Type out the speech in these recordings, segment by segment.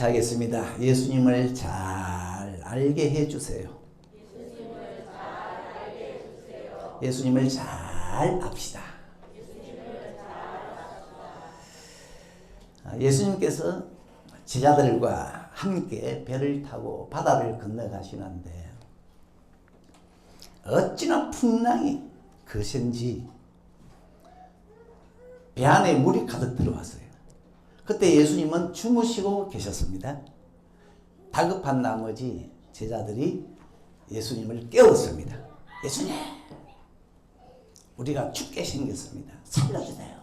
같이 하겠습니다. 예수님을 잘 알게 해주세요. 예수님을 잘 압시다. 예수님께서 제자들과 함께 배를 타고 바다를 건너가시는데 어찌나 풍랑이 거센지 배 안에 물이 가득 들어왔어요. 그때 예수님은 주무시고 계셨습니다. 다급한 나머지 제자들이 예수님을 깨웠습니다. 예수님, 우리가 죽게 생겼습니다. 살려주세요.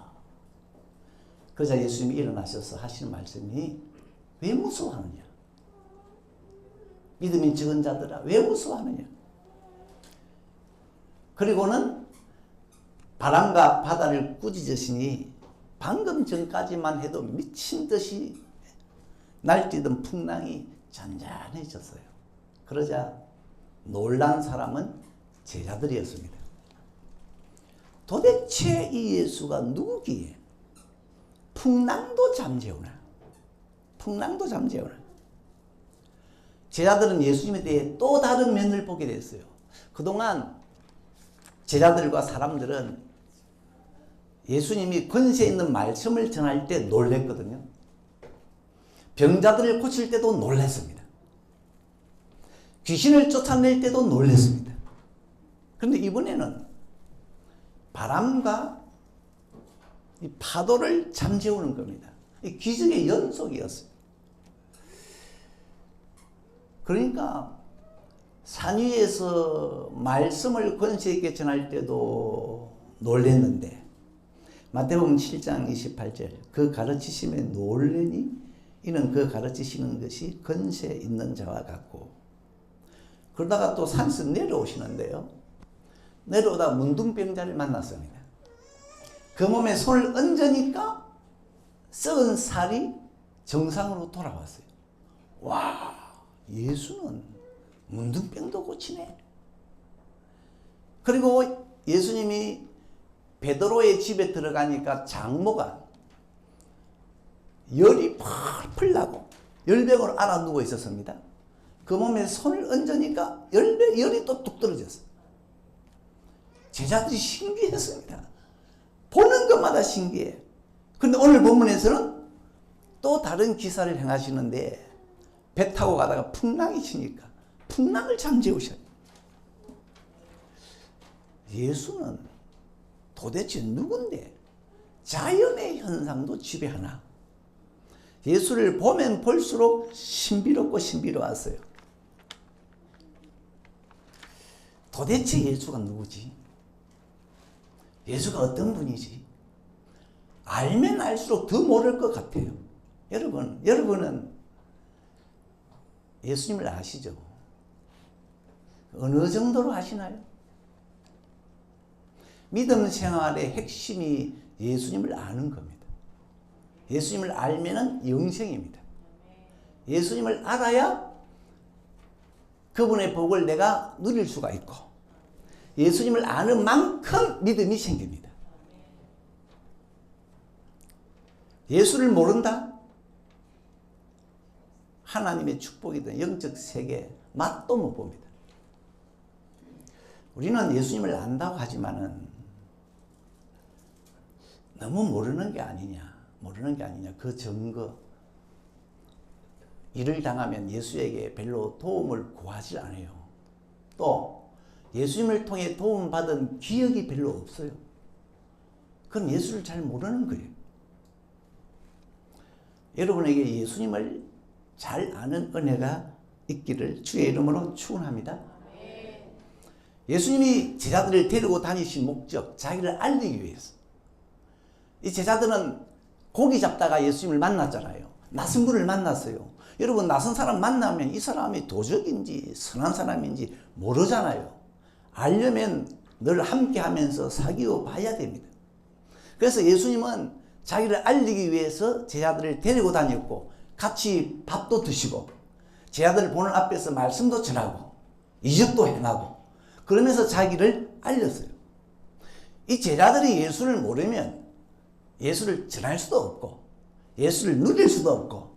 그러자 예수님이 일어나셔서 하시는 말씀이 왜 무서워하느냐? 믿음이 적은 자들아 왜 무서워하느냐? 그리고는 바람과 바다를 꾸짖으시니 방금 전까지만 해도 미친 듯이 날뛰던 풍랑이 잔잔해졌어요. 그러자 놀란 사람은 제자들이었습니다. 도대체 이 예수가 누구기에 풍랑도 잠재우나? 풍랑도 잠재우나? 제자들은 예수님에 대해 또 다른 면을 보게 됐어요. 그동안 제자들과 사람들은 예수님이 권세 있는 말씀을 전할 때 놀랬거든요. 병자들을 고칠 때도 놀랬습니다. 귀신을 쫓아낼 때도 놀랬습니다. 그런데 이번에는 바람과 이 파도를 잠재우는 겁니다. 이 기적의 연속이었어요. 그러니까 산 위에서 말씀을 권세 있게 전할 때도 놀랬는데 마태복음 7장 28절 그 가르치심에 놀래니 이는 그 가르치시는 것이 권세 있는 자와 같고 그러다가 또 산에서 내려오시는데요. 내려오다 문둥병자를 만났습니다. 그 몸에 손을 얹으니까 썩은 살이 정상으로 돌아왔어요. 와, 예수는 문둥병도 고치네. 그리고 예수님이 베드로의 집에 들어가니까 장모가 열이 펄펄 나고 열병으로 알아 누워 있었습니다. 그 몸에 손을 얹으니까 열이 또 뚝 떨어졌어요. 제자들이 신기했습니다. 보는 것마다 신기해. 그런데 오늘 본문에서는 또 다른 기사를 행하시는데 배 타고 가다가 풍랑이 치니까 풍랑을 잠재우셔요. 예수는 도대체 누군데 자연의 현상도 지배하나? 예수를 보면 볼수록 신비롭고 신비로웠어요. 도대체 예수가 누구지? 예수가 어떤 분이지? 알면 알수록 더 모를 것 같아요. 여러분은 예수님을 아시죠? 어느 정도로 아시나요? 믿음 생활의 핵심이 예수님을 아는 겁니다. 예수님을 알면은 영생입니다. 예수님을 알아야 그분의 복을 내가 누릴 수가 있고 예수님을 아는 만큼 믿음이 생깁니다. 예수를 모른다? 하나님의 축복이든 영적 세계 맛도 못 봅니다. 우리는 예수님을 안다고 하지만은 너무 모르는 게 아니냐. 그 증거. 일을 당하면 예수에게 별로 도움을 구하지 않아요. 또 예수님을 통해 도움받은 기억이 별로 없어요. 그건 예수를 잘 모르는 거예요. 여러분에게 예수님을 잘 아는 은혜가 있기를 주의 이름으로 축원합니다. 예수님이 제자들을 데리고 다니신 목적, 자기를 알리기 위해서. 이 제자들은 고기 잡다가 예수님을 만났잖아요. 낯선 분을 만났어요. 여러분, 낯선 사람 만나면 이 사람이 도적인지 선한 사람인지 모르잖아요. 알려면 늘 함께 하면서 사귀어 봐야 됩니다. 그래서 예수님은 자기를 알리기 위해서 제자들을 데리고 다녔고 같이 밥도 드시고 제자들을 보는 앞에서 말씀도 전하고 이적도 행하고 그러면서 자기를 알렸어요. 이 제자들이 예수를 모르면 예수를 전할 수도 없고 예수를 누릴 수도 없고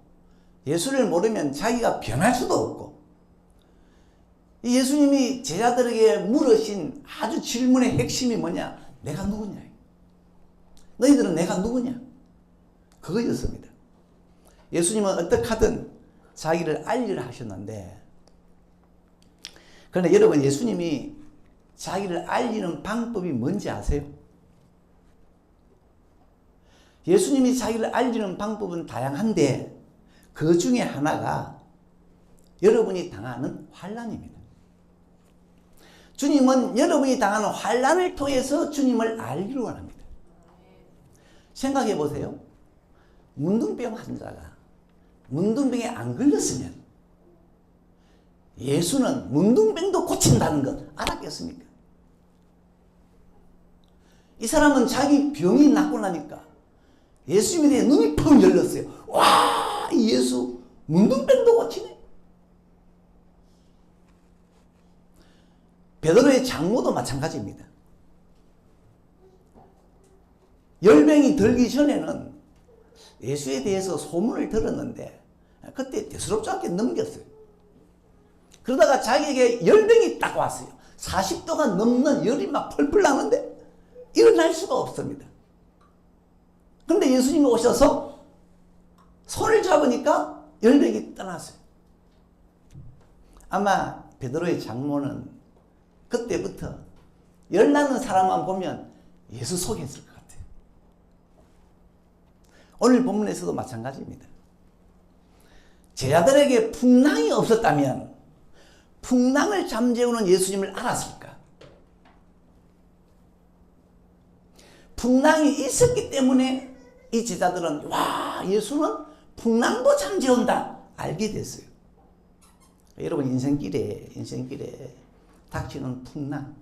예수를 모르면 자기가 변할 수도 없고, 이 예수님이 제자들에게 물으신 아주 질문의 핵심이 뭐냐? 내가 누구냐? 너희들은 내가 누구냐? 그거였습니다. 예수님은 어떻게 하든 자기를 알리라 하셨는데, 그런데 여러분, 예수님이 자기를 알리는 방법이 뭔지 아세요? 예수님이 자기를 알리는 방법은 다양한데 그 중에 하나가 여러분이 당하는 환난입니다. 주님은 여러분이 당하는 환난을 통해서 주님을 알기를 원합니다. 생각해 보세요. 문둥병 환자가 문둥병에 안 걸렸으면 예수는 문둥병도 고친다는 것 알았겠습니까? 이 사람은 자기 병이 낫고 나니까 예수님에 대해 눈이 펑 열렸어요. 와, 이 예수 문둥병도 고치네. 베드로의 장모도 마찬가지입니다. 열병이 들기 전에는 예수에 대해서 소문을 들었는데 그때 대수롭지 않게 넘겼어요. 그러다가 자기에게 열병이 딱 왔어요. 40도가 넘는 열이 막 펄펄 나는데 일어날 수가 없습니다. 그런데 예수님이 오셔서 손을 잡으니까 열병이 떠났어요. 아마 베드로의 장모는 그때부터 열나는 사람만 보면 예수 속였을 것 같아요. 오늘 본문에서도 마찬가지입니다. 제자들에게 풍랑이 없었다면 풍랑을 잠재우는 예수님을 알았을까? 풍랑이 있었기 때문에 이 제자들은 와, 예수는 풍랑도 잠재운다 알게 됐어요. 여러분, 인생길에 닥치는 풍랑,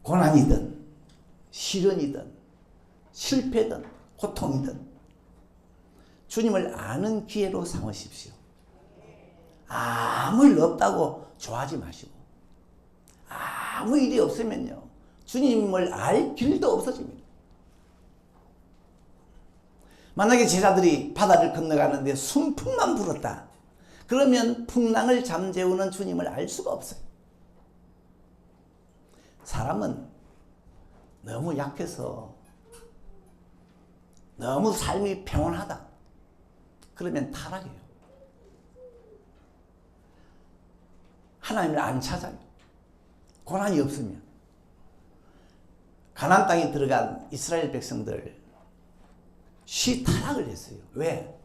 고난이든 시련이든 실패든 고통이든 주님을 아는 기회로 삼으십시오. 아무 일 없다고 좋아하지 마시고, 아무 일이 없으면요 주님을 알 길도 없어집니다. 만약에 제자들이 바다를 건너가는데 순풍만 불었다, 그러면 풍랑을 잠재우는 주님을 알 수가 없어요. 사람은 너무 약해서, 너무 삶이 평온하다, 그러면 타락해요. 하나님을 안 찾아요. 고난이 없으면. 가나안 땅에 들어간 이스라엘 백성들 타락을 했어요. 왜?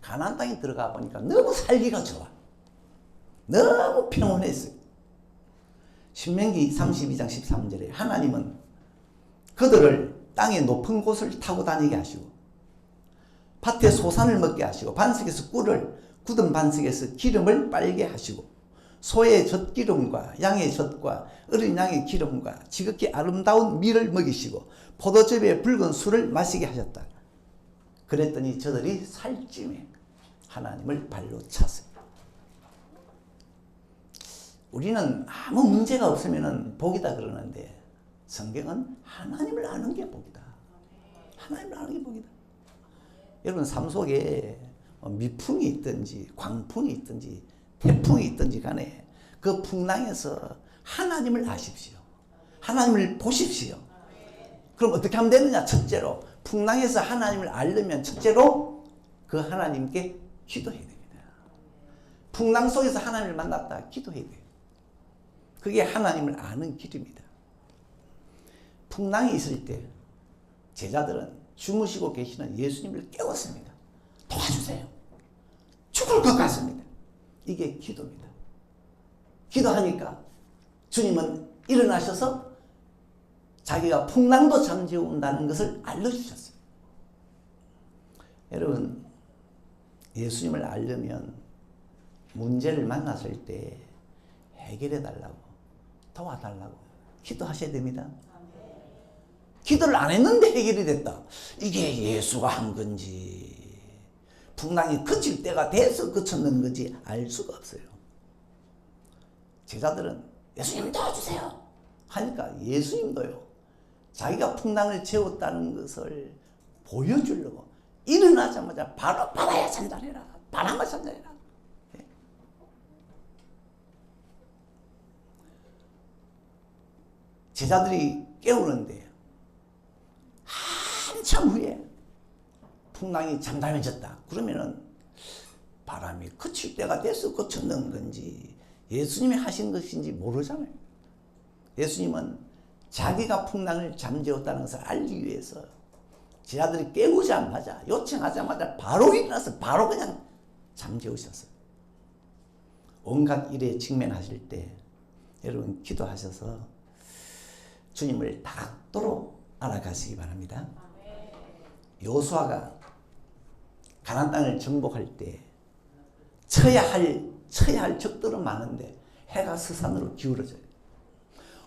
가나안 땅에 들어가 보니까 너무 살기가 좋아. 너무 평온했어요. 신명기 32장 13절에 하나님은 그들을 땅의 높은 곳을 타고 다니게 하시고 밭에 소산을 먹게 하시고 반석에서 꿀을, 굳은 반석에서 기름을 빨게 하시고 소의 젖기름과 양의 젖과 어린 양의 기름과 지극히 아름다운 밀을 먹이시고 포도즙의 붉은 술을 마시게 하셨다. 그랬더니 저들이 살찜에 하나님을 발로 찼어요. 우리는 아무 문제가 없으면 복이다 그러는데 성경은 하나님을 아는 게 복이다. 하나님을 아는 게 복이다. 여러분, 삶 속에 미풍이 있든지 광풍이 있든지 태풍이 있든지 간에 그 풍랑에서 하나님을 아십시오. 하나님을 보십시오. 그럼 어떻게 하면 되느냐? 첫째로 풍랑에서 하나님을 알려면 첫째로 그 하나님께 기도해야 됩니다. 풍랑 속에서 하나님을 만났다 기도해야 돼요. 그게 하나님을 아는 길입니다. 풍랑이 있을 때 제자들은 주무시고 계시는 예수님을 깨웠습니다. 도와주세요. 죽을 것 같습니다. 이게 기도입니다. 기도하니까 주님은 일어나셔서 자기가 풍랑도 잠재운다는 것을 알려주셨어요. 여러분, 예수님을 알려면 문제를 만났을 때 해결해 달라고, 도와달라고 기도하셔야 됩니다. 기도를 안 했는데 해결이 됐다. 이게 예수가 한 건지 풍랑이 그칠 때가 돼서 그쳤는 건지 알 수가 없어요. 제자들은 예수님 도와주세요 하니까 예수님도요 자기가 풍랑을 채웠다는 것을 보여주려고 일어나자마자 바로 받아야 잔잔해라. 바람을 잔잔해라. 제자들이 깨우는데 한참 후에 풍랑이 잠잠해졌다. 그러면은 바람이 그칠 때가 돼서 그쳤는 건지 예수님이 하신 것인지 모르잖아요. 예수님은 자기가 풍랑을 잠재웠다는 것을 알기 위해서 제자들이 깨우자마자 요청하자마자 바로 일어나서 바로 그냥 잠재우셨어요. 온갖 일에 직면하실 때 여러분 기도하셔서 주님을 닿도록 알아가시기 바랍니다. 요수아가 가나안 땅을 정복할 때 쳐야 할 적들은 많은데 해가 서산으로 기울어져요.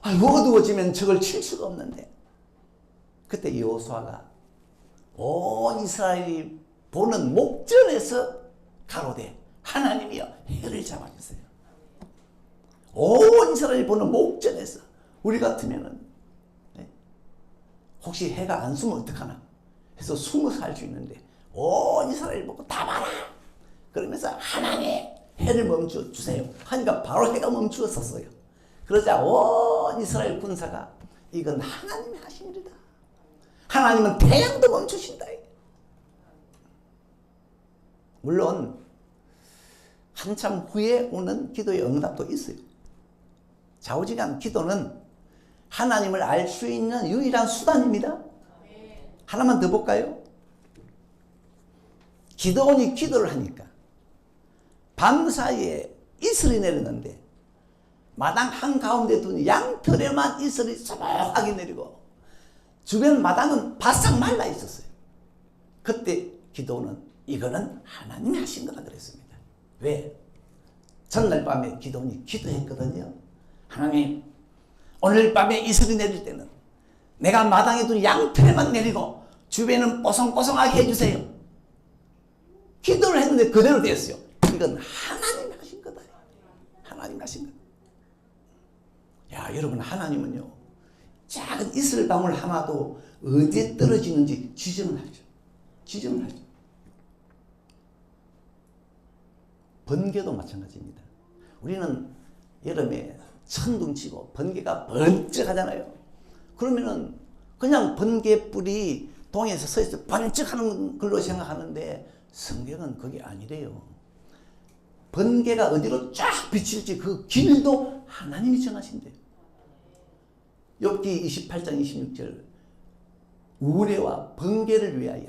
어두워지면 적을 칠 수가 없는데 그때 여호수아가 온 이스라엘이 보는 목전에서 가로되 하나님이여 해를 잡아주세요. 온 이스라엘이 보는 목전에서 우리 같으면은 혹시 해가 안 숨으면 어떡하나 해서 숨어서 할 수 있는데 온 이스라엘 보고 다 봐라 그러면서 하나님 해를 멈춰 주세요 하니까 바로 해가 멈추었었어요. 그러자 온 이스라엘 군사가 이건 하나님이 하신 일이다. 하나님은 태양도 멈추신다. 물론 한참 후에 오는 기도의 응답도 있어요. 좌우지간 기도는 하나님을 알 수 있는 유일한 수단입니다. 하나만 더 볼까요? 기도원이 기도를 하니까 밤사이에 이슬이 내렸는데 마당 한가운데 둔 양털에만 이슬이 소복하게 내리고 주변 마당은 바싹 말라 있었어요. 그때 기도는 이거는 하나님이 하신 거라 그랬습니다. 왜? 전날 밤에 기도원이 기도했거든요. 하나님 오늘 밤에 이슬이 내릴 때는 내가 마당에 둔 양털에만 내리고 주변은 뽀송뽀송하게 해주세요. 기도를 했는데 그대로 됐어요. 이건 하나님이 하신 거다. 하나님이 하신 거다. 야, 여러분 하나님은요 작은 이슬방울 하나도 어디에 떨어지는지 지정을 하죠. 지정을 하죠. 번개도 마찬가지입니다. 우리는 여름에 천둥 치고 번개가 번쩍 하잖아요. 그러면은 그냥 번개불이 동에서 서있어 번쩍 하는 걸로 생각하는데 성경은 그게 아니래요. 번개가 어디로 쫙 비칠지 그 길도 하나님이 정하신대요. 욥기 28장 26절 우레와 번개를 위하여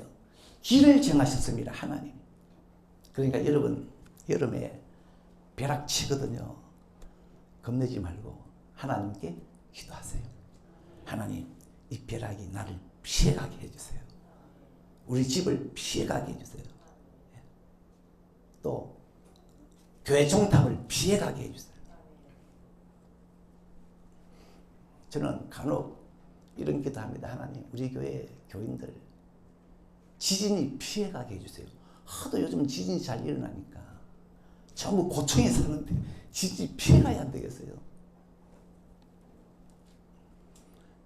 길을 정하셨습니다. 하나님. 그러니까 여러분 여름에 벼락 치거든요. 겁내지 말고 하나님께 기도하세요. 하나님 이 벼락이 나를 피해가게 해주세요. 우리 집을 피해가게 해주세요. 또 교회 종탑을 피해가게 해주세요. 저는 간혹 이런 기도합니다. 하나님 우리 교회 교인들 지진이 피해가게 해주세요. 하도 요즘 지진이 잘 일어나니까 전부 고충에 사는데 지진이 피해가야 안 되겠어요.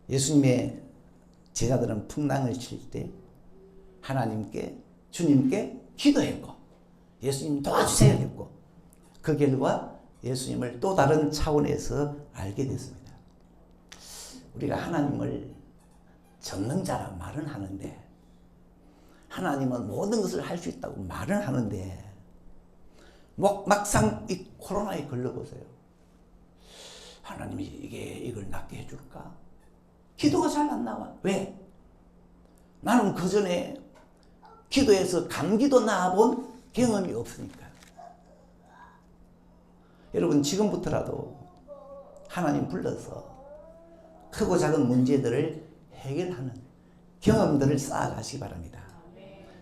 예수님의 제자들은 풍랑을 칠 때 하나님께 주님께 기도했고 예수님 도와주세요 했고 그 결과 예수님을 또 다른 차원에서 알게 됐습니다. 우리가 하나님을 전능자라 말은 하는데 하나님은 모든 것을 할 수 있다고 말은 하는데 막상 이 코로나에 걸려보세요. 하나님이 이걸 낫게 해줄까? 기도가 잘 안 나와. 왜? 나는 그 전에 기도해서 감기도 나아본 경험이 없으니까. 여러분 지금부터라도 하나님 불러서 크고 작은 문제들을 해결하는 경험들을 쌓아가시기 바랍니다.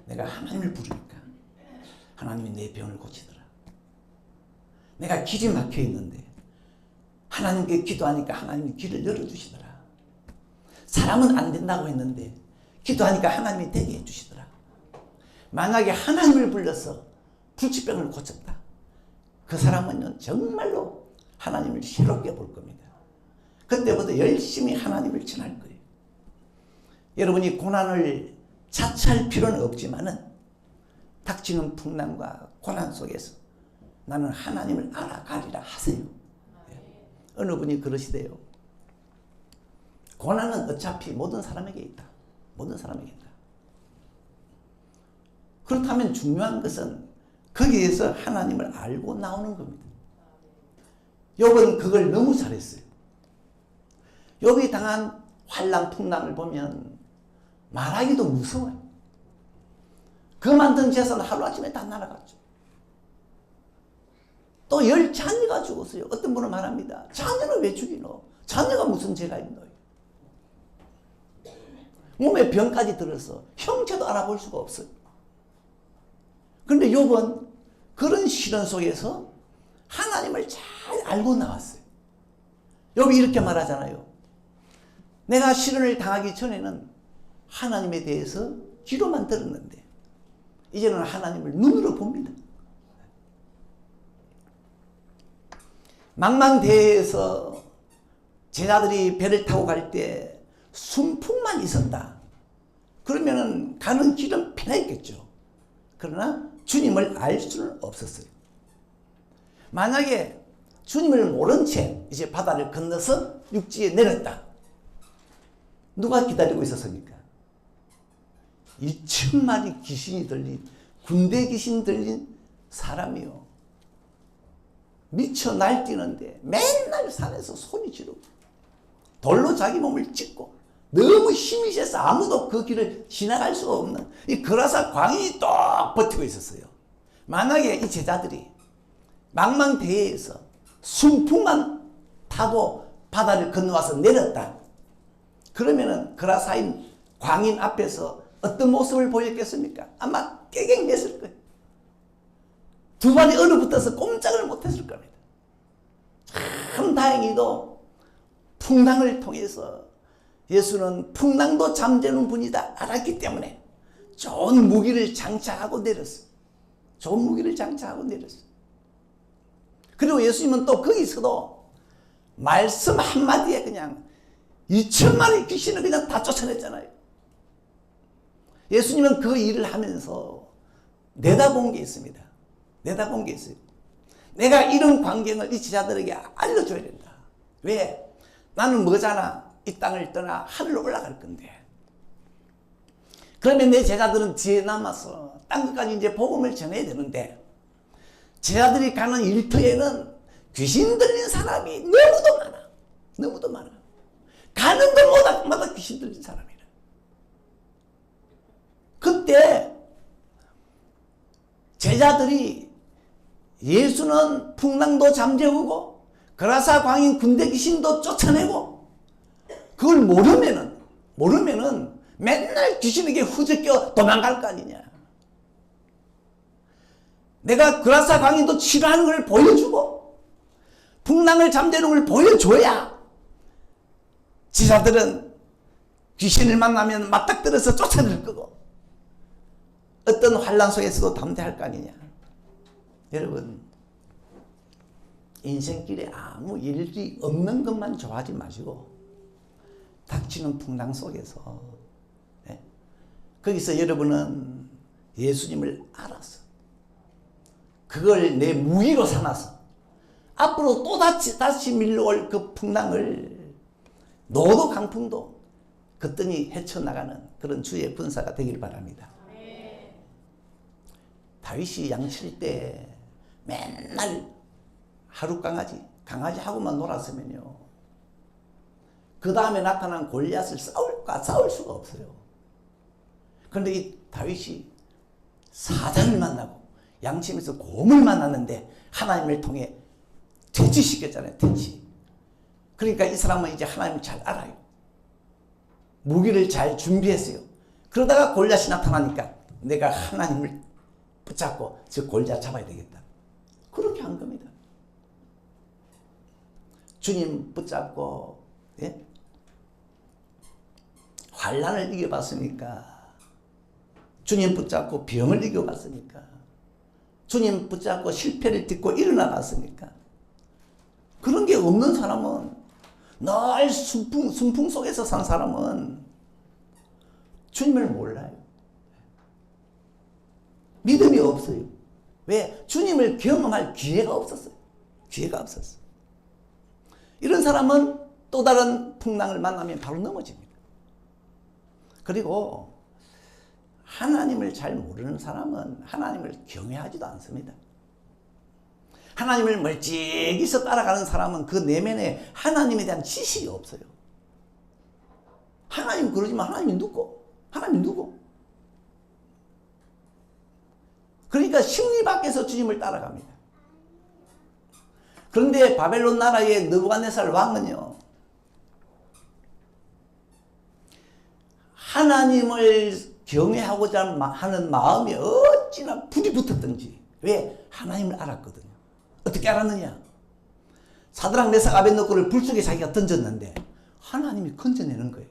내가 하나님을 부르니까 하나님이 내 병을 고치더라. 내가 길이 막혀 있는데 하나님께 기도하니까 하나님이 길을 열어주시더라. 사람은 안 된다고 했는데 기도하니까 하나님이 되게 해주시더라. 만약에 하나님을 불러서 불치병을 고쳤다. 그 사람은 정말로 하나님을 새롭게 볼 겁니다. 그때부터 열심히 하나님을 전할 거예요. 여러분이 고난을 자처할 필요는 없지만은 닥치는 풍랑과 고난 속에서 나는 하나님을 알아가리라 하세요. 어느 분이 그러시대요. 고난은 어차피 모든 사람에게 있다. 모든 사람에게 있다. 그렇다면 중요한 것은 거기에서 하나님을 알고 나오는 겁니다. 욥은 그걸 너무 잘했어요. 욥이 당한 환난 풍랑을 보면 말하기도 무서워요. 그 만든 재산 하루아침에 다 날아갔죠. 또 10자녀가 죽었어요. 어떤 분은 말합니다. 자녀는 왜 죽이노? 자녀가 무슨 죄가 있노? 몸에 병까지 들어서 형체도 알아볼 수가 없어요. 그런데 욥은 그런 시련 속에서 하나님을 잘 알고 나왔어요. 욥이 이렇게 말하잖아요. 내가 시련을 당하기 전에는 하나님에 대해서 귀로만 들었는데 이제는 하나님을 눈으로 봅니다. 망망대해에서 제자들이 배를 타고 갈 때 순풍만 있었다. 그러면은 가는 길은 편했겠죠. 그러나 주님을 알 수는 없었어요. 만약에 주님을 모른 채 이제 바다를 건너서 육지에 내렸다. 누가 기다리고 있었습니까? 2,000마리 귀신이 들린, 군대 귀신 들린 사람이요. 미쳐 날뛰는데 맨날 산에서 소리 지르고 돌로 자기 몸을 찢고 너무 힘이 세서 아무도 그 길을 지나갈 수가 없는 이 거라사 광인이 똑 버티고 있었어요. 만약에 이 제자들이 망망대해에서 순풍만 타고 바다를 건너와서 내렸다. 그러면은 거라사인 광인 앞에서 어떤 모습을 보였겠습니까? 아마 깨갱했을 거예요. 두 발이 얼어붙어서 꼼짝을 못했을 겁니다. 참 다행히도 풍랑을 통해서 예수는 풍랑도 잠재우는 분이다 알았기 때문에 좋은 무기를 장착하고 내렸어. 좋은 무기를 장착하고 내렸어. 그리고 예수님은 또 거기서도 말씀 한마디에 그냥 2,000마리 귀신을 그냥 다 쫓아냈잖아요. 예수님은 그 일을 하면서 내다본 게 있습니다. 내다본 게 있어요. 내가 이런 광경을 이 제자들에게 알려줘야 된다. 왜? 나는 뭐잖아. 이 땅을 떠나 하늘로 올라갈 건데. 그러면 내 제자들은 뒤에 남아서 땅 끝까지 이제 복음을 전해야 되는데 제자들이 가는 일터에는 귀신 들린 사람이 너무도 많아. 너무도 많아. 가는 곳마다 귀신 들린 사람이라. 그때 제자들이 예수는 풍랑도 잠재우고 거라사 광인 군대 귀신도 쫓아내고 그걸 모르면은 맨날 귀신에게 후재껴 도망갈 거 아니냐. 내가 거라사 광인도 치료하는 걸 보여주고 풍랑을 잠재우는 걸 보여줘야 제자들은 귀신을 만나면 맞닥뜨려서 쫓아낼 거고 어떤 환난 속에서도 담대할 거 아니냐. 여러분 인생길에 아무 일이 없는 것만 좋아하지 마시고 닥치는 풍랑 속에서 거기서 여러분은 예수님을 알았어. 그걸 내 무기로 삼아서 앞으로 또 다시 밀려올 그 풍랑을 노도 강풍도 거뜬히 헤쳐나가는 그런 주의 군사가 되길 바랍니다. 다윗이 양칠 때 맨날 하루 강아지하고만 놀았으면요. 그 다음에 나타난 골리앗을 싸울 수가 없어요. 그런데 이 다윗이 사자를 만나고 양치면서 곰을 만났는데 하나님을 통해 퇴치시켰잖아요. 퇴치. 그러니까 이 사람은 이제 하나님을 잘 알아요. 무기를 잘 준비했어요. 그러다가 골리앗이 나타나니까 내가 하나님을 붙잡고 저 골리앗 잡아야 되겠다. 그렇게 한 겁니다. 주님 붙잡고 환난을 이겨봤습니까? 주님 붙잡고 병을 이겨봤습니까? 주님 붙잡고 실패를 딛고 일어나 봤습니까? 그런 게 없는 사람은 늘 순풍 속에서 산 사람은 주님을 몰라요. 믿음이 없어요. 왜? 주님을 경험할 기회가 없었어요. 기회가 없었어요. 이런 사람은 또 다른 풍랑을 만나면 바로 넘어집니다. 그리고 하나님을 잘 모르는 사람은 하나님을 경외하지도 않습니다. 하나님을 멀찍이서 따라가는 사람은 그 내면에 하나님에 대한 지식이 없어요. 하나님 그러지만 하나님이 누구? 하나님이 누구? 그러니까 심리 밖에서 주님을 따라갑니다. 그런데 바벨론 나라의 느부갓네살 왕은요, 하나님을 경외하고자 하는 마음이 어찌나 불이 붙었던지. 왜? 하나님을 알았거든요. 어떻게 알았느냐? 사드락 메삭 아벳느고를 불 속에 자기가 던졌는데 하나님이 건져내는 거예요.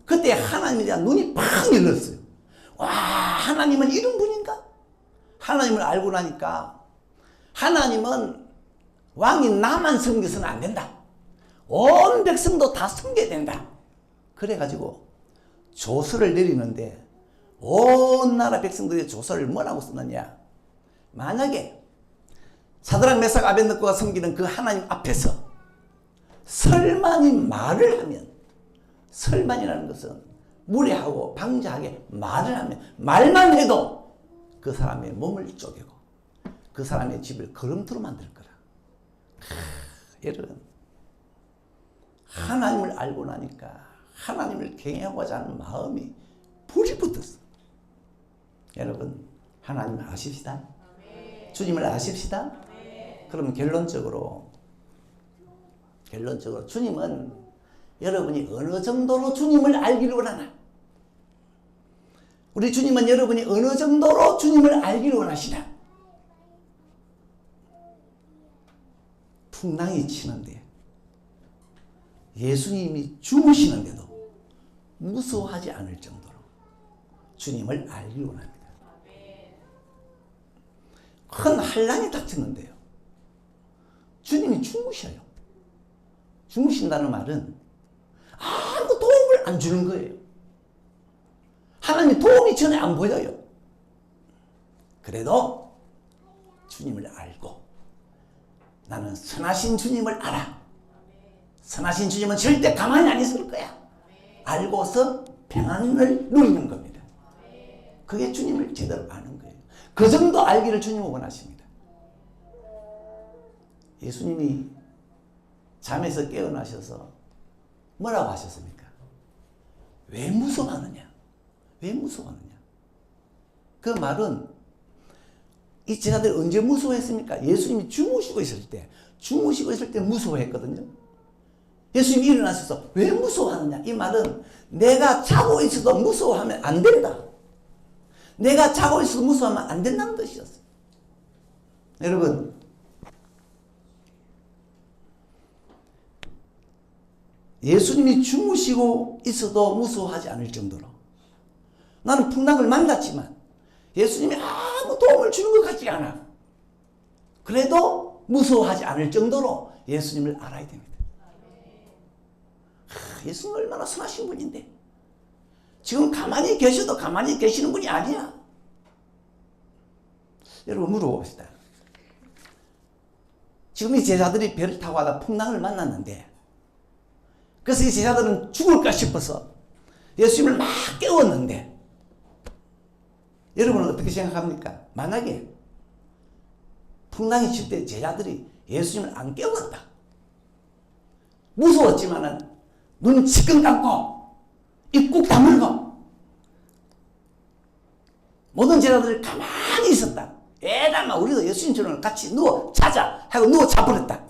그때 하나님에 대한 눈이 팍 열렸어요. 와, 하나님은 이런 분인가? 하나님을 알고 나니까 하나님은 왕이 나만 섬겨서는 안 된다. 온 백성도 다 섬겨야 된다. 그래가지고 조서를 내리는데 온 나라 백성들의 조서를 뭐라고 썼느냐? 만약에 사드락 메삭 아벳느고가 섬기는 그 하나님 앞에서 설만이 말을 하면, 설만이라는 것은 무례하고 방자하게 말을 하면, 말만 해도 그 사람의 몸을 쪼개고 그 사람의 집을 거름투로 만들 거라. 여러분, 하나님을 알고 나니까 하나님을 경외하고자 하는 마음이 불이 붙었어. 여러분, 하나님을 아십시다. 주님을 아십시다. 그러면 결론적으로 주님은 여러분이 어느 정도로 주님을 알기를 원하나? 우리 주님은 여러분이 어느 정도로 주님을 알기를 원하시나? 풍랑이 치는데 예수님이 주무시는데도 무서워하지 않을 정도로 주님을 알기를 원합니다. 큰 환란이 닥쳤는데요, 주님이 주무셔요. 주무신다는 말은 아무 도움을 안 주는 거예요. 하나님 도움이 전에 안 보여요. 그래도 주님을 알고 나는 선하신 주님을 알아. 선하신 주님은 절대 가만히 안 있을 거야. 알고서 평안을 누리는 겁니다. 그게 주님을 제대로 아는 거예요. 그 정도 알기를 주님은 원하십니다. 예수님이 잠에서 깨어나셔서 뭐라고 하셨습니까? 왜 무서워하느냐? 왜 무서워하느냐? 그 말은 이 제자들이 언제 무서워했습니까? 예수님이 주무시고 있을 때 무서워했거든요. 예수님이 일어나셔서 왜 무서워하느냐? 이 말은 내가 자고 있어도 무서워하면 안 된다. 내가 자고 있어도 무서워하면 안 된다는 뜻이었어요. 여러분, 예수님이 주무시고 있어도 무서워하지 않을 정도로, 나는 풍랑을 만났지만 예수님이 아무 도움을 주는 것 같지 않아. 그래도 무서워하지 않을 정도로 예수님을 알아야 됩니다. 예수님 얼마나 선하신 분인데 지금 가만히 계셔도 가만히 계시는 분이 아니야. 여러분, 물어봅시다. 지금 이 제자들이 배를 타고 가다 풍랑을 만났는데, 그래서 이 제자들은 죽을까 싶어서 예수님을 막 깨웠는데, 여러분은 어떻게 생각합니까? 만약에 풍랑이 칠 때 제자들이 예수님을 안 깨웠다. 무서웠지만은 눈 지끈 감고 입 꾹 다물고 모든 제자들이 가만히 있었다. 에다마 우리도 예수님처럼 같이 누워 자자 하고 누워 자버렸다.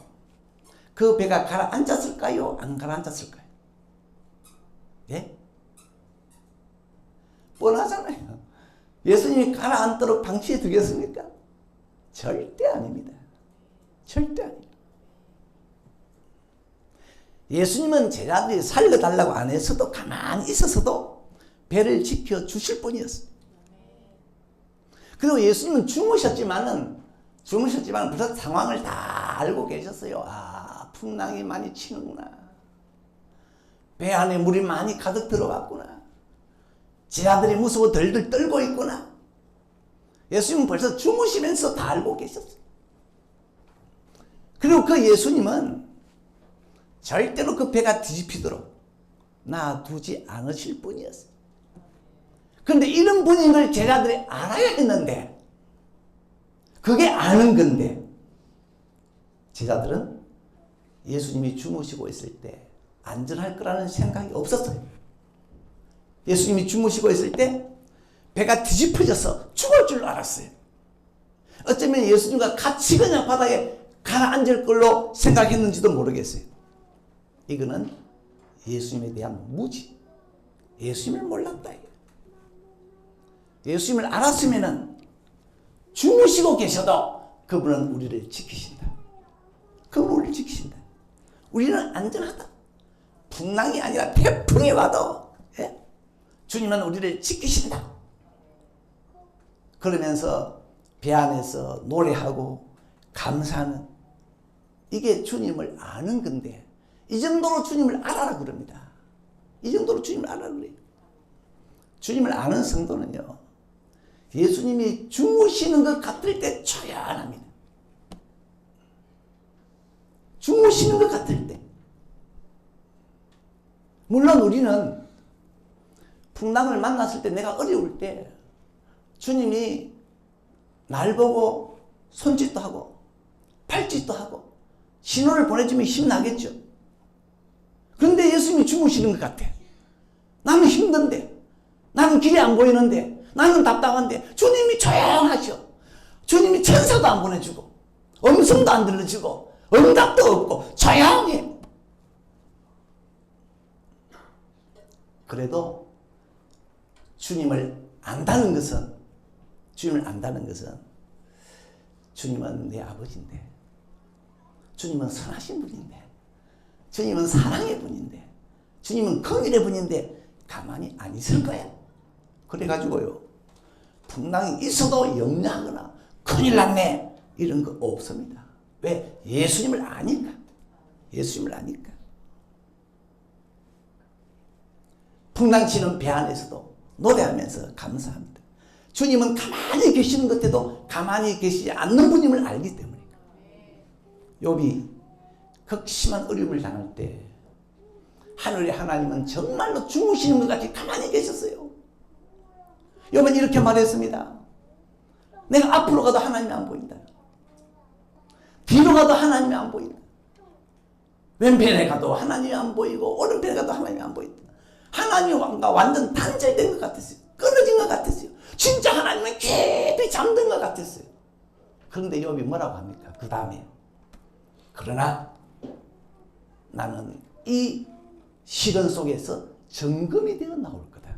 그 배가 가라앉았을까요? 안 가라앉았을까요? 예? 뻔하잖아요. 예수님이 가라앉도록 방치해 두겠습니까? 절대 아닙니다. 절대 아닙니다. 예수님은 제자들이 살려달라고 안 했어도 가만히 있었어도 배를 지켜주실 분이었어요. 그리고 예수님은 주무셨지만 벌써 상황을 다 알고 계셨어요. 아, 풍랑이 많이 치는구나. 배 안에 물이 많이 가득 들어갔구나. 제자들이 무서워 덜덜 떨고 있구나. 예수님은 벌써 주무시면서 다 알고 계셨어요. 그리고 그 예수님은 절대로 그 배가 뒤집히도록 놔두지 않으실 분이었어요. 그런데 이런 분인 걸 제자들이 알아야 했는데, 그게 아는 건데, 제자들은 예수님이 주무시고 있을 때 안전할 거라는 생각이 없었어요. 예수님이 주무시고 있을 때 배가 뒤집어져서 죽을 줄 알았어요. 어쩌면 예수님과 같이 그냥 바닥에 가라앉을 걸로 생각했는지도 모르겠어요. 이거는 예수님에 대한 무지. 예수님을 몰랐다. 예수님을 알았으면 주무시고 계셔도 그분은 우리를 지키신다. 그분은 우리를 지키신다. 우리는 안전하다. 풍랑이 아니라 태풍이 와도 주님은 우리를 지키신다. 그러면서 배 안에서 노래하고 감사하는, 이게 주님을 아는 건데, 이 정도로 주님을 알아라 그럽니다. 이 정도로 주님을 알아라 그래요. 주님을 아는 성도는요, 예수님이 주무시는 것 같을 때 조용합니다. 주무시는 것 같을 때. 물론 우리는 풍랑을 만났을 때, 내가 어려울 때 주님이 날 보고 손짓도 하고 팔짓도 하고 신호를 보내주면 힘나겠죠. 그런데 예수님이 주무시는 것 같아. 나는 힘든데, 나는 길이 안 보이는데, 나는 답답한데 주님이 조용하셔. 주님이 천사도 안 보내주고 음성도 안 들려주고 응답도 없고 조용해. 그래도 주님을 안다는 것은, 주님은 내 아버지인데, 주님은 선하신 분인데, 주님은 사랑의 분인데, 주님은 긍휼의 분인데 가만히 안 있을 거야. 그래가지고요, 풍랑이 있어도 염려하거나 큰일 났네 이런 거 없습니다. 왜? 예수님을 아니까. 예수님을 아니까. 풍랑 치는 배 안에서도 노래하면서 감사합니다. 주님은 가만히 계시는 것에도 가만히 계시지 않는 분임을 알기 때문에. 욥이 극심한 어려움을 당할 때 하늘의 하나님은 정말로 주무시는 것 같이 가만히 계셨어요. 욥은 이렇게 말했습니다. 내가 앞으로 가도 하나님이 안 보인다. 뒤로 가도 하나님이 안 보인다. 왼편에 가도 하나님이 안 보이고 오른편에 가도 하나님이 안 보인다. 하나님과 완전 단절된 것 같았어요. 끊어진 것 같았어요. 진짜 하나님은 깊이 잠든 것 같았어요. 그런데 욥이 뭐라고 합니까? 그 다음에, 그러나 나는 이 시련 속에서 정금이 되어 나올 거다.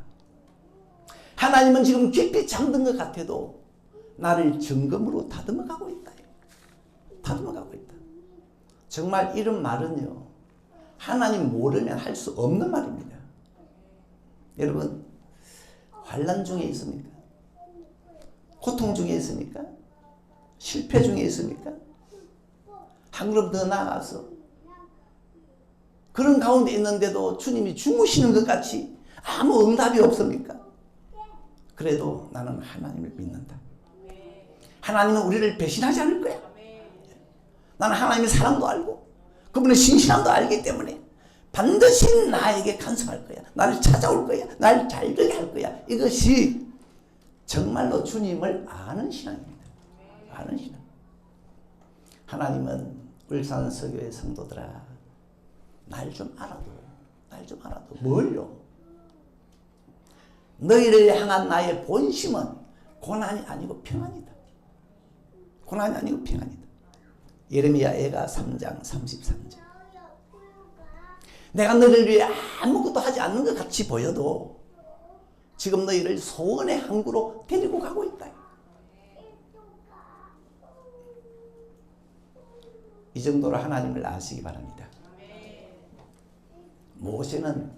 하나님은 지금 깊이 잠든 것 같아도 나를 정금으로 다듬어가고 있다. 다듬어가고 있다. 정말 이런 말은요, 하나님 모르면 할 수 없는 말입니다. 여러분, 환난 중에 있습니까? 고통 중에 있습니까? 실패 중에 있습니까? 한 걸음 더 나아가서 그런 가운데 있는데도 주님이 주무시는 것 같이 아무 응답이 없습니까? 그래도 나는 하나님을 믿는다. 하나님은 우리를 배신하지 않을 거야. 나는 하나님의 사랑도 알고 그분의 신실함도 알기 때문에 반드시 나에게 간섭할 거야. 나를 찾아올 거야. 나를 잘 되게 할 거야. 이것이 정말로 주님을 아는 신앙입니다. 아는 신앙. 하나님은 울산 서교의 성도들아, 날 좀 알아도 뭘요? 너희를 향한 나의 본심은 고난이 아니고 평안이다. 고난이 아니고 평안이다. 예레미야 애가 3장 33절. 내가 너희를 위해 아무것도 하지 않는 것 같이 보여도 지금 너희를 소원의 항구로 데리고 가고 있다. 이 정도로 하나님을 아시기 바랍니다. 모세는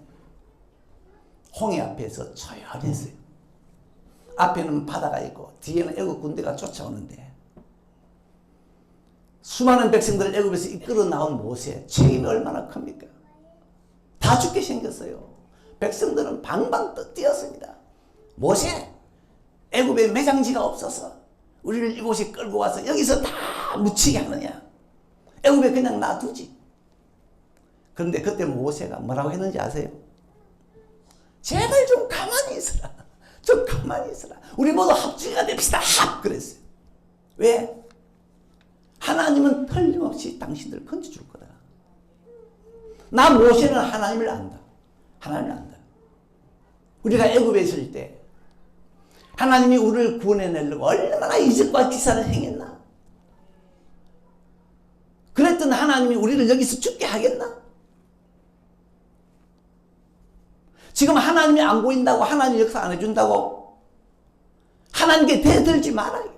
홍해 앞에서 조용했어요. 앞에는 바다가 있고 뒤에는 애국 군대가 쫓아오는데 수많은 백성들을 애국에서 이끌어 나온 모세, 책임이 얼마나 큽니까? 다 죽게 생겼어요. 백성들은 방방 뛰었습니다. 모세, 애굽에 매장지가 없어서 우리를 이곳에 끌고 와서 여기서 다 묻히게 하느냐? 애굽에 그냥 놔두지. 그런데 그때 모세가 뭐라고 했는지 아세요? 제발 좀 가만히 있어라. 좀 가만히 있어라. 우리 모두 합주가 됩시다. 그랬어요. 왜? 하나님은 틀림없이 당신들을 건져줄 거다. 나 모세는 하나님을 안다. 하나님을 안다. 우리가 애굽에 있을 때 하나님이 우리를 구원해내려고 얼마나 이적과 기사를 행했나? 그랬던 하나님이 우리를 여기서 죽게 하겠나? 지금 하나님이 안 보인다고 하나님 역사 안 해준다고 하나님께 대들지 말아요.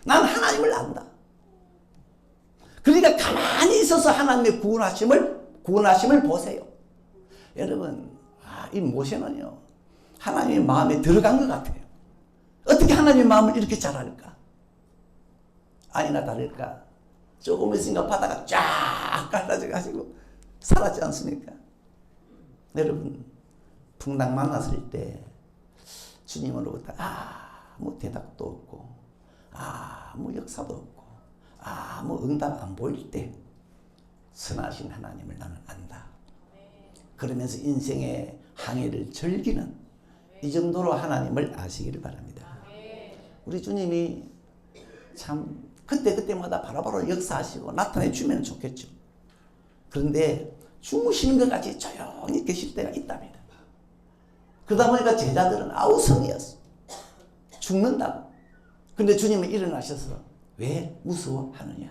난 하나님을 안다. 그러니까 가만히 있어서 하나님의 구원하심을 보세요. 여러분, 이 모세는요, 하나님의 마음에 들어간 것 같아요. 어떻게 하나님의 마음을 이렇게 잘 알까? 아니나 다를까? 조금 있으니까 바다가 쫙 갈라져가지고 사라지지 않습니까? 여러분, 풍랑 만났을 때 주님으로부터 아무 대답도 없고 아무 역사도 없고 아무 응답 안 보일 때 선하신 하나님을 나는 안다. 그러면서 인생의 항해를 즐기는 이 정도로 하나님을 아시기를 바랍니다. 우리 주님이 참 그때마다 바로바로 역사하시고 나타내 주면 좋겠죠. 그런데 주무시는 것 같이 조용히 계실 때가 있답니다. 그러다 보니까 제자들은 아우성이었어. 죽는다고. 근데 주님은 일어나셔서 왜 무서워하느냐?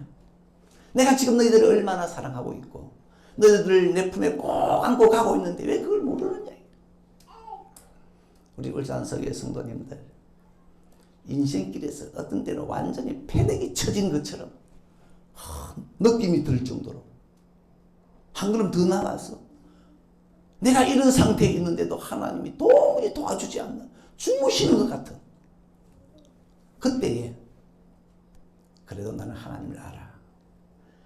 내가 지금 너희들을 얼마나 사랑하고 있고 너희들을 내 품에 꼭 안고 가고 있는데 왜 그걸 모르느냐? 우리 울산석의 성도님들, 인생길에서 어떤 때는 완전히 패대기 쳐진 것처럼 느낌이 들 정도로 한 걸음 더 나가서 내가 이런 상태에 있는데도 하나님이 도무지 도와주지 않는, 주무시는 것 같은 그때에 그래도 나는 하나님을 알아.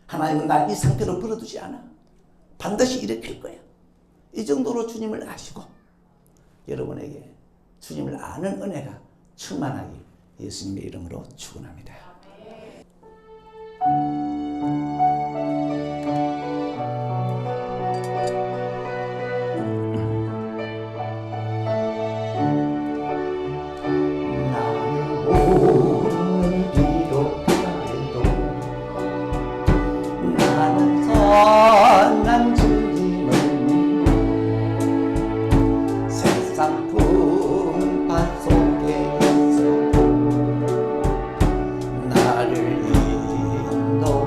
하나님은 날 이 상태로 버려두지 않아. 반드시 일으킬 거야. 이 정도로 주님을 아시고 여러분에게 주님을 아는 은혜가 충만하길 예수님의 이름으로 축원합니다. 선한 주님을 세상 풍파 속에서 나를 인도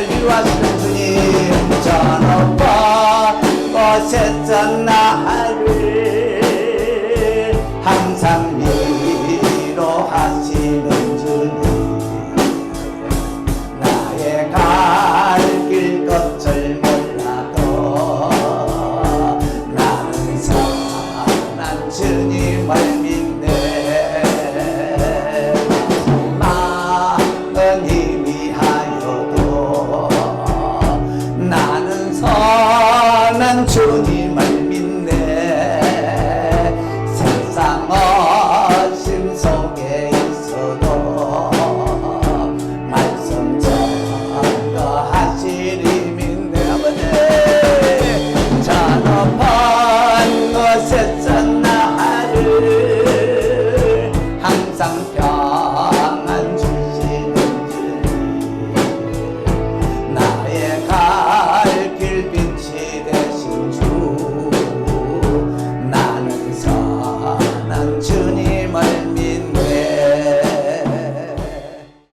나를 위로하시는 주님 저 높은 곳에서 나를 항상